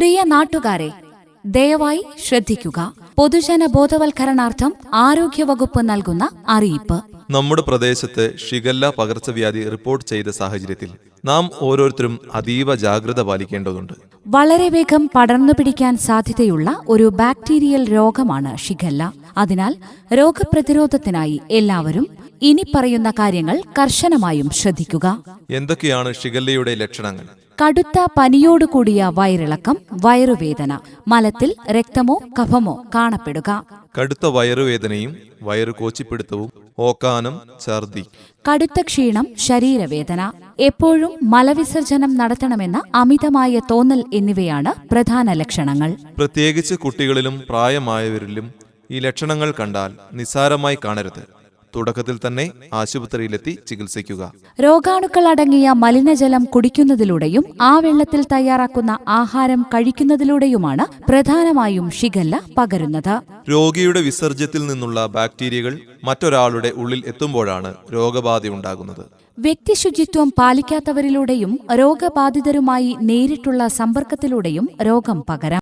പ്രിയ നാട്ടുകാരെ, ദയവായി ശ്രദ്ധിക്കുക. പൊതുജന ബോധവൽക്കരണാർത്ഥം ആരോഗ്യവകുപ്പ് നൽകുന്ന അറിയിപ്പ്. നമ്മുടെ പ്രദേശത്ത് ഷിഗല്ല പകർച്ചവ്യാധി റിപ്പോർട്ട് ചെയ്ത സാഹചര്യത്തിൽ നാം ഓരോരുത്തരും അതീവ ജാഗ്രത പാലിക്കേണ്ടതുണ്ട്. വളരെ വേഗം പടർന്നു പിടിക്കാൻ സാധ്യതയുള്ള ഒരു ബാക്ടീരിയൽ രോഗമാണ് ഷിഗല്ല. അതിനാൽ രോഗപ്രതിരോധത്തിനായി എല്ലാവരും ഇനി പറയുന്ന കാര്യങ്ങൾ കർശനമായും ശ്രദ്ധിക്കുക. എന്തൊക്കെയാണ് ഷിഗല്ലയുടെ ലക്ഷണങ്ങൾ? കടുത്ത പനിയോടുകൂടിയ വയറിളക്കം, വയറുവേദന, മലത്തിൽ രക്തമോ കഫമോ കാണപ്പെടുക, കടുത്ത വയറുവേദനയും വയറു കോച്ചിപ്പിടുത്തവും, ഓക്കാനം, ഛർദി, കടുത്ത ക്ഷീണം, ശരീരവേദന, എപ്പോഴും മലവിസർജനം നടത്തണമെന്ന അമിതമായ തോന്നൽ എന്നിവയാണ് പ്രധാന ലക്ഷണങ്ങൾ. പ്രത്യേകിച്ച് കുട്ടികളിലും പ്രായമായവരിലും ഈ ലക്ഷണങ്ങൾ കണ്ടാൽ നിസ്സാരമായി കാണരുത്. തുടക്കത്തിൽ തന്നെ ആശുപത്രിയിലെത്തി ചികിത്സിക്കുക. രോഗാണുക്കൾ അടങ്ങിയ മലിനജലം കുടിക്കുന്നതിലൂടെയും ആ വെള്ളത്തിൽ തയ്യാറാക്കുന്ന ആഹാരം കഴിക്കുന്നതിലൂടെയുമാണ് പ്രധാനമായും ഷിഗല്ല പകരുന്നത്. രോഗിയുടെ വിസർജ്യത്തിൽ നിന്നുള്ള ബാക്ടീരിയകൾ മറ്റൊരാളുടെ ഉള്ളിൽ എത്തുമ്പോഴാണ് രോഗബാധയുണ്ടാകുന്നത്. വ്യക്തിശുചിത്വം പാലിക്കാത്തവരിലൂടെയും രോഗബാധിതരുമായി നേരിട്ടുള്ള സമ്പർക്കത്തിലൂടെയും രോഗം പകരാം.